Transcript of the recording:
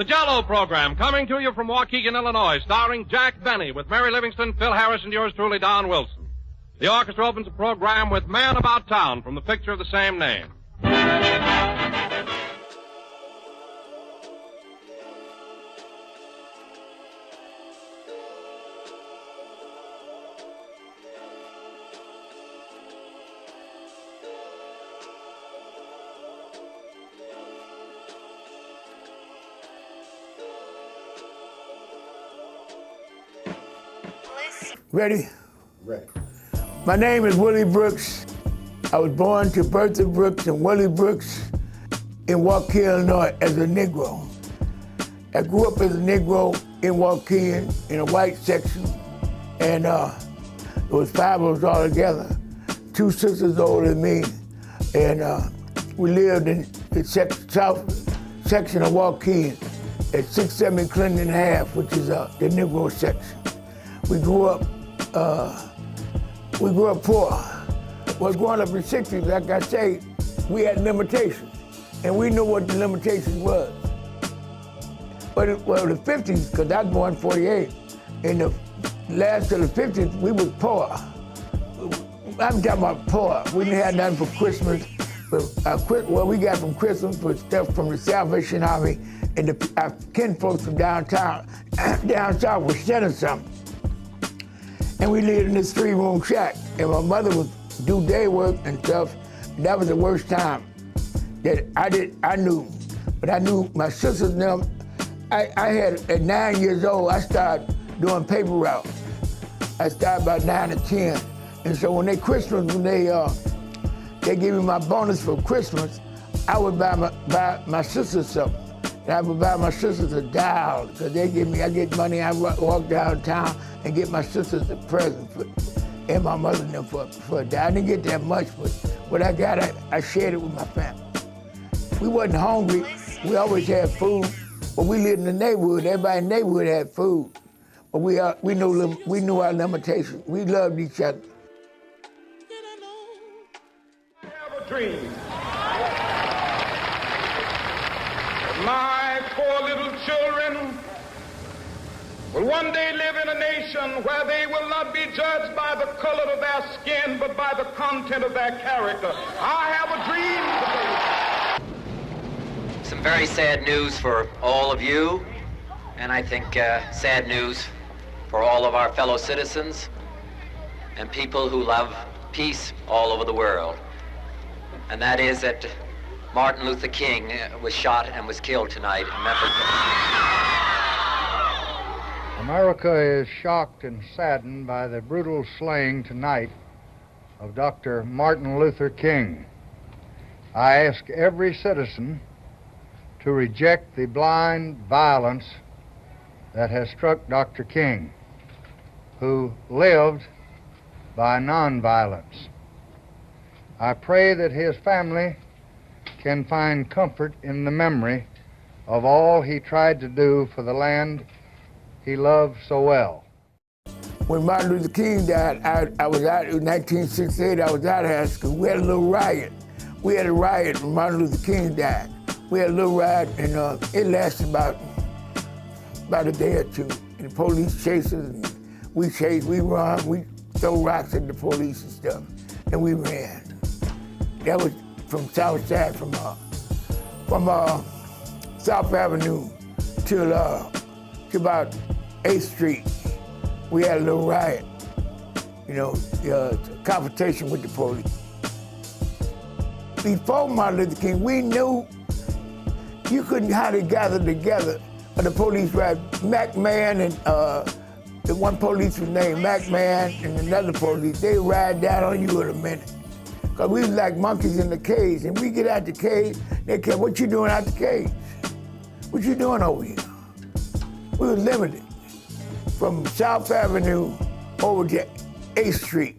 Jell-O program, coming to you from Waukegan, Illinois, starring Jack Benny with Mary Livingston, Phil Harris, and yours truly, Don Wilson. The orchestra opens the program with Man About Town from the picture of the same name. Ready? Ready. My name is Willie Brooks. I was born to Bertha Brooks and Willie Brooks in Waukegan, Illinois, as a Negro. I grew up as a Negro in Waukegan in a white section, and there was 5 of us all together, 2 sisters older than me, and we lived in the south section of Waukegan at 670 Clinton and a half, which is the Negro section. We grew up poor. Well, growing up in the 60s, like I say, we had limitations, and we knew what the limitations was. But the 50s, because I was born in 48, in the last of the 50s, we was poor. I'm talking about poor. We didn't have nothing for Christmas. What we got from Christmas was stuff from the Salvation Army, and our kinfolks from downtown, down south was sending something. And we lived in this 3-room shack. And my mother would do day work and stuff. And that was the worst time that I knew. But I knew my sisters and them, I had, at 9 years old, I started doing paper routes. I started about 9 or 10. And so when they gave me my bonus for Christmas, I would buy my sisters something. And I would buy my sisters a doll, because I get money, I walk downtown and get my sisters a present and my mother and them for a doll. I didn't get that much, but what I got, I shared it with my family. We wasn't hungry, we always had food, but we lived in the neighborhood, everybody in the neighborhood had food. But we knew our limitations, we loved each other. I have a dream. My 4 little children will one day live in a nation where they will not be judged by the color of their skin, but by the content of their character. I have a dream today. Some very sad news for all of you, and I think sad news for all of our fellow citizens and people who love peace all over the world. And that is that Martin Luther King was shot and was killed tonight in Memphis. America is shocked and saddened by the brutal slaying tonight of Dr. Martin Luther King. I ask every citizen to reject the blind violence that has struck Dr. King, who lived by nonviolence. I pray that his family can find comfort in the memory of all he tried to do for the land he loved so well. When Martin Luther King died, I was out in 1968, I was out of high school. We had a little riot. We had a riot when Martin Luther King died. We had a little riot, and it lasted about a day or two. And the police chased us, and we run, we throw rocks at the police and stuff, and we ran. That was from South Side, from South Avenue to about 8th Street. We had a little riot, confrontation with the police. Before Martin Luther King, we knew you couldn't hardly gather together. The police riot, McMahon and the one police was named McMahon and another police, they ride down on you in a minute. Because we was like monkeys in the cage, and we get out the cage, they care, what you doing out the cage? What you doing over here? We were limited from South Avenue over to 8th Street.